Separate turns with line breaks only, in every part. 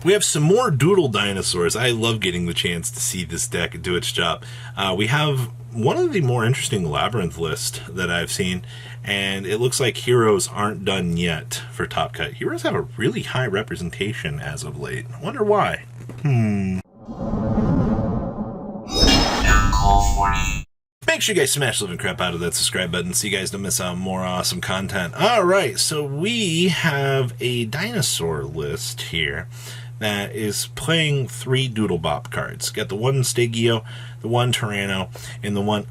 We have some more Doodle dinosaurs. I love getting the chance to see this deck do its job. We have one of the more interesting Labrynth lists that I've seen, and it looks like heroes aren't done yet for Top Cut. Heroes have a really high representation as of late. I wonder why. Make sure you guys smash the living crap out of that subscribe button so you guys don't miss out on more awesome content. Alright, so we have a dinosaur list here that is playing 3 Doodle Bop cards. Got the one Yugioh, the one Tyranno, and the one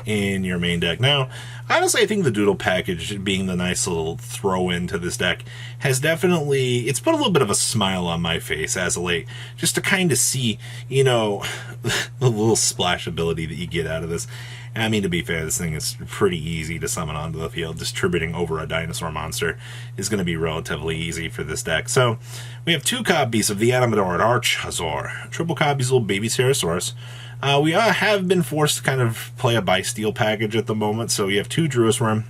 in your main deck. Now, honestly, I think the Doodle package, being the nice little throw into this deck, has definitely, it's put a little bit of a smile on my face as of late, just to kind of see, you know, the little splash ability that you get out of this. And I mean, to be fair, this thing is pretty easy to summon onto the field. Distributing over a dinosaur monster is going to be relatively easy for this deck. So, we have 2 copies of the Animador Archazor, triple copies of little baby Ceratosaurus. We have been forced to kind of play a buy-steal package at the moment, so we have 2 Druisworm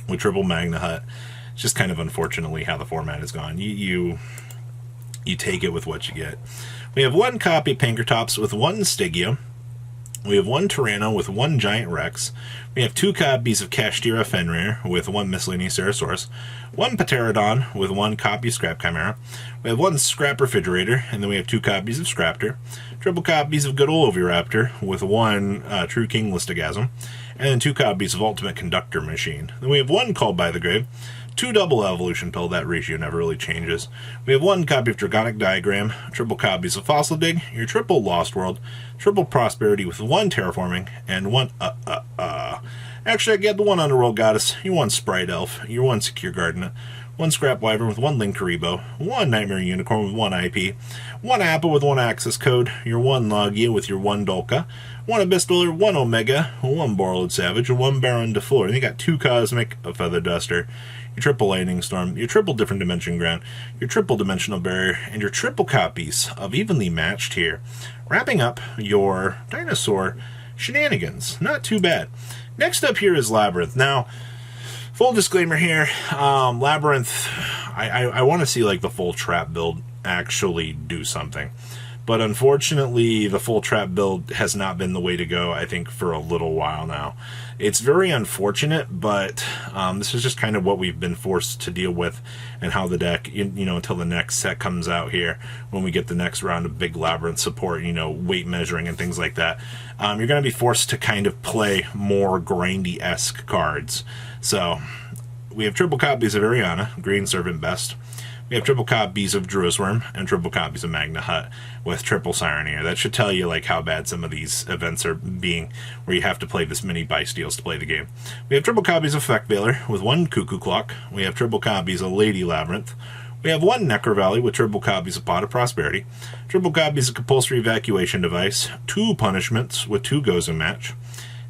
with triple Magna Hut. It's just kind of unfortunately how the format has gone. You take it with what you get. We have 1 copy of Pankratops with 1 Yugioh. We have 1 Tyranno with 1 Giant Rex. We have 2 copies of Kashtira Fenrir with 1 Miscellaneous Ceratosaurus. 1 Pterodon with 1 copy of Scrap Chimera. We have 1 Scrap Refrigerator, and then we have 2 copies of Scraptor. Triple copies of good old Oviraptor with 1 True King Listogasm. And then 2 copies of Ultimate Conductor Machine. Then we have 1 Called by the Grave. 2 double evolution pill, that ratio never really changes. We have 1 copy of Dragonic Diagram, triple copies of Fossil Dig, your triple Lost World, triple Prosperity with 1 Terraforming, and 1 Actually, I get the 1 Underworld Goddess, your 1 Sprite Elf, your 1 Secure Garden, 1 Scrap Wyvern with 1 Linkaribo, 1 Nightmare Unicorn with 1 IP, 1 Apple with 1 Access Code, your 1 Logia with your 1 Dolka, 1 Abyss Dweller, 1 Omega, 1 Borrowed Savage, and 1 Baron de Fleur. And you got 2 Cosmic, a Feather Duster, your triple Lightning Storm, your triple Different Dimension Ground, your triple Dimensional Barrier, and your triple copies of Evenly Matched here. Wrapping up your dinosaur shenanigans. Not too bad. Next up here is Labrynth. Now, full disclaimer here, Labrynth, I want to see like the full trap build actually do something. But unfortunately, the full trap build has not been the way to go, I think, for a little while now. It's very unfortunate, but this is just kind of what we've been forced to deal with, and how the deck, you know, until the next set comes out here, when we get the next round of big Labrynth support, you know, weight measuring and things like that, you're going to be forced to kind of play more grindy-esque cards. So, we have triple copies of Ariana, Green Servant Best. We have triple copies of Druisworm and triple copies of Magna Hut with triple Sireneer. That should tell you like how bad some of these events are being, where you have to play this many buy-steals to play the game. We have triple copies of Feck Veiler with 1 Cuckoo Clock. We have triple copies of Lady Labrynth. We have 1 Necro Valley with triple copies of Pot of Prosperity, triple copies of Compulsory Evacuation Device, 2 Punishments with 2 Goes in Match.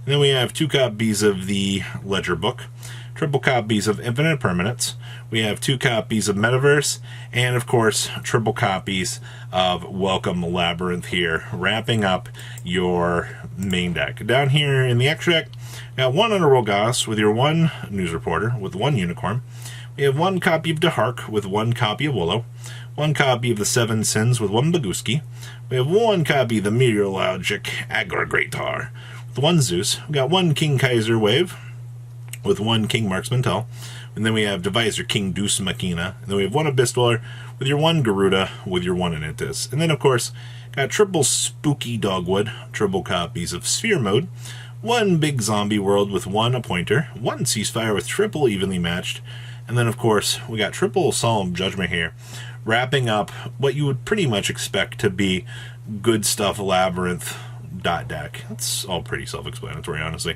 And then we have 2 copies of the Ledger Book, triple copies of Infinite Permanence. We have 2 copies of Metaverse, and of course, triple copies of Welcome Labrynth here, wrapping up your main deck. Down here in the extract, got 1 Underworld Goddess with your 1 News Reporter with 1 Unicorn. We have 1 copy of Dehark with 1 copy of Willow, 1 copy of the 7 Sins with 1 Baguski. We have 1 copy of the Meteorologic Aggregator with 1 Zeus. We got 1 King Kaiser Wave with 1 King Marksman Tell. And then we have Deviser King Deuce Machina. And then we have 1 Abyss Dweller with your 1 Garuda with your 1 Anitis. And then, of course, got triple Spooky Dogwood, triple copies of Sphere Mode, 1 Big Zombie World with 1 Appointer, 1 Ceasefire with triple Evenly Matched. And then, of course, we got triple Solemn Judgment here, wrapping up what you would pretty much expect to be good stuff Labrynth deck. That's all pretty self-explanatory, honestly.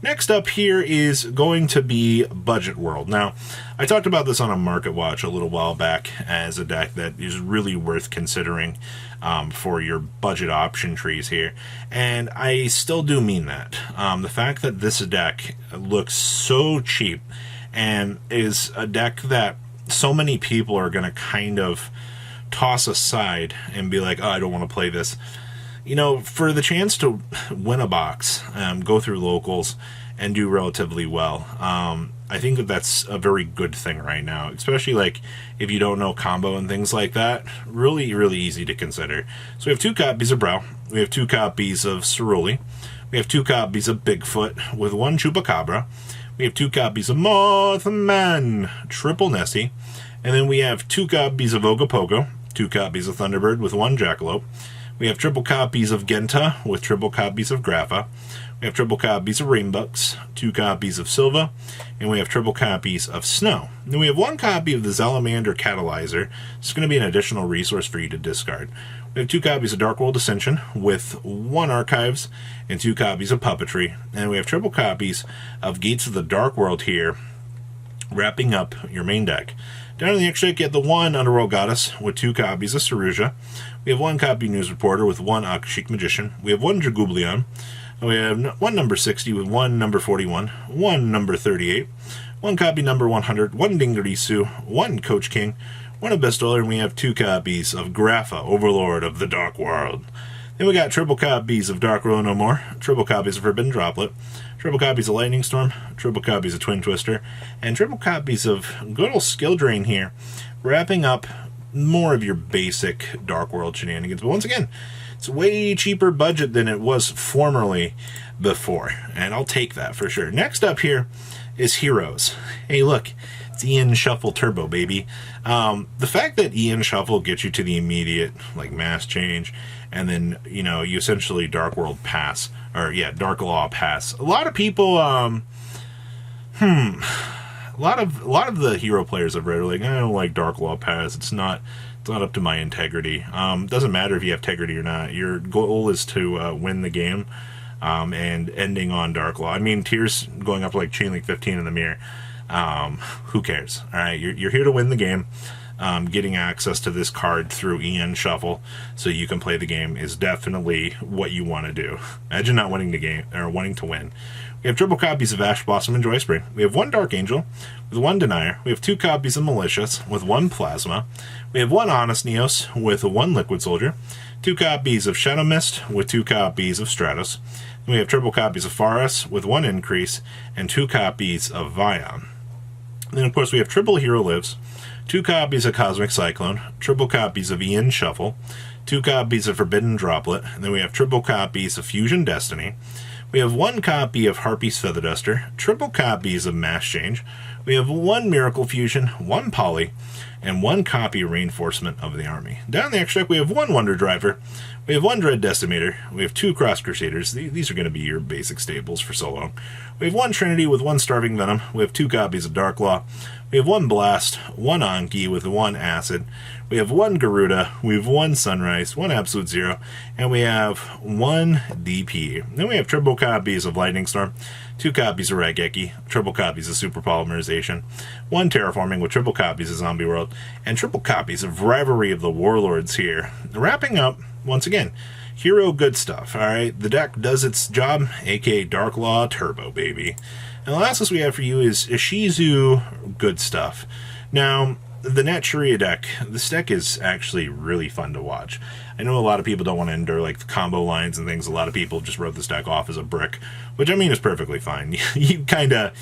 Next up here is going to be Budget World. Now, I talked about this on a Market Watch a little while back as a deck that is really worth considering for your budget option trees here, and I still do mean that. The fact that this deck looks so cheap and is a deck that so many people are going to kind of toss aside and be like, oh, I don't want to play this. You know, for the chance to win a box, go through locals, and do relatively well. I think that that's a very good thing right now, especially like if you don't know combo and things like that. Really, really easy to consider. So we have 2 copies of Brow, we have 2 copies of Cerulli, we have 2 copies of Bigfoot with 1 Chupacabra, we have 2 copies of Mothman, triple Nessie, and then we have 2 copies of Ogopogo, 2 copies of Thunderbird with 1 Jackalope. We have triple copies of Genta with triple copies of Grapha. We have triple copies of Rainbucks, 2 copies of Silva, and we have triple copies of Snow. Then we have 1 copy of the Salamander Catalyzer. It's going to be an additional resource for you to discard. We have 2 copies of Dark World Ascension with 1 Archives and 2 copies of Puppetry. And we have triple copies of Gates of the Dark World here, wrapping up your main deck. Down in the extra deck, you have the 1 Underworld Goddess with 2 copies of Saruja. We have 1 copy News Reporter with 1 Akashic Magician. We have 1 Dragublion. We have 1 number 60 with 1 number 41, 1 number 38, 1 copy number 100, 1 Dingarisu, 1 Coach King, 1 Abyssdweller, and we have 2 copies of Grapha, Overlord of the Dark World. Then we got triple copies of Dark Row No More, triple copies of Forbidden Droplet, triple copies of Lightning Storm, triple copies of Twin Twister, and triple copies of good old Skill Drain here, wrapping up more of your basic Dark World shenanigans. But once again, it's way cheaper budget than it was formerly before, and I'll take that for sure. Next up here is Heroes. Hey, look, it's Ian Shuffle Turbo, baby. The fact that Ian Shuffle gets you to the immediate, like, mass change, and then, you know, you essentially Dark World pass, or, yeah, Dark Law pass. A lot of people, a lot of the hero players I've read are like, I don't like Dark Law pass. It's not up to my integrity. Doesn't matter if you have integrity or not. Your goal is to win the game, and ending on Dark Law. I mean, tiers going up like Chain Link 15 in the mirror. Who cares? All right, you're here to win the game. Getting access to this card through Ian Shuffle so you can play the game is definitely what you want to do. Imagine not winning the game, or wanting to win. We have triple copies of Ash Blossom and Joy Spray. We have 1 Dark Angel with 1 Denier. We have 2 copies of Malicious with 1 Plasma. We have 1 Honest Neos with 1 Liquid Soldier. 2 copies of Shadow Mist with 2 copies of Stratos. And we have triple copies of Faris with 1 Increase and 2 copies of Vion. And then, of course, we have triple Hero Lives, 2 copies of Cosmic Cyclone, triple copies of Ian Shuffle, 2 copies of Forbidden Droplet, and then we have triple copies of Fusion Destiny. We have 1 copy of Harpy's Feather Duster, triple copies of Mass Change. We have 1 Miracle Fusion, 1 Poly, and 1 copy of Reinforcement of the Army. Down the extra deck, we have 1 Wonder Driver, we have 1 Dread Decimator, we have 2 Cross Crusaders. These are going to be your basic staples for so long. We have 1 Trinity with 1 Starving Venom, we have 2 copies of Dark Law, we have 1 Blast, 1 Anki with 1 Acid, we have 1 Garuda, we have 1 Sunrise, 1 Absolute Zero, and we have 1 DP. Then we have triple copies of Lightning Storm, 2 copies of Raigeki, triple copies of Super Polymerization, 1 Terraforming with triple copies of Zombie World, and triple copies of Rivalry of the Warlords here. Wrapping up, once again, hero good stuff, alright? The deck does its job, aka Dark Law Turbo, baby. And the last list we have for you is Ishizu good stuff. Now, the Naturia deck, this deck is actually really fun to watch. I know a lot of people don't want to endure like the combo lines and things. A lot of people just wrote this deck off as a brick, which I mean is perfectly fine. You kind of,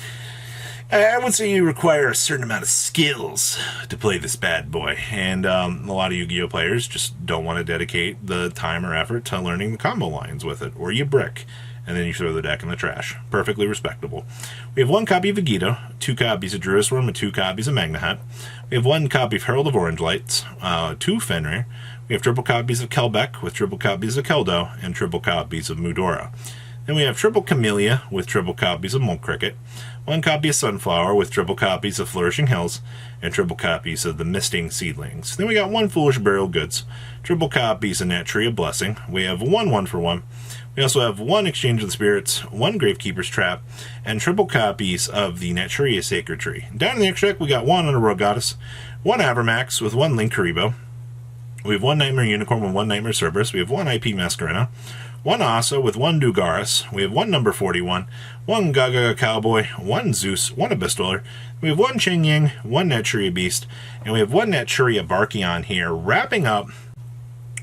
I would say you require a certain amount of skills to play this bad boy. And a lot of Yu-Gi-Oh players just don't want to dedicate the time or effort to learning the combo lines with it, or you brick. And then you throw the deck in the trash. Perfectly respectable. We have 1 copy of Vegito, 2 copies of Druisworm, and 2 copies of Magna Hat. We have 1 copy of Herald of Orange Lights, 2 Fenrir. We have triple copies of Kelbeck with triple copies of Keldo, and triple copies of Mudora. Then we have triple Camellia with triple copies of Mole Cricket, 1 copy of Sunflower with triple copies of Flourishing Hills, and triple copies of the Misting Seedlings. Then we got 1 Foolish Burial Goods, triple copies of Natria Blessing. We have 1 1-for-1. We also have 1 Exchange of the Spirits, 1 Gravekeeper's Trap, and triple copies of the Naturia Sacred Tree. Down in the extra deck, we got 1 Underworld Goddess, 1 Avermax with 1 Link Karibo. We have 1 Nightmare Unicorn with 1 Nightmare Cerberus. We have 1 IP Masquerena, 1 Asa with 1 Dugaris. We have 1 number 41, 1 Gaga Cowboy, 1 Zeus, 1 Abyssdweller. We have 1 Ching Ying, 1 Naturia Beast, and we have 1 Naturia Barkion here, wrapping up,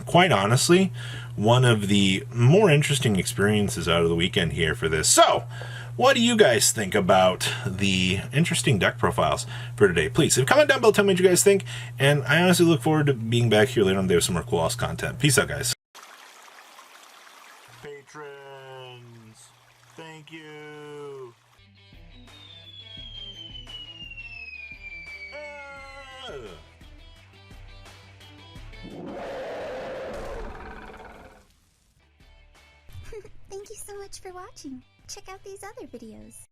quite honestly, one of the more interesting experiences out of the weekend here for this. So, what do you guys think about the interesting deck profiles for today? Please, comment down below, tell me what you guys think, and I honestly look forward to being back here later on today with some more cool ass content. Peace out, guys. Patrons, thank you.
Thank you so much for watching. Check out these other videos.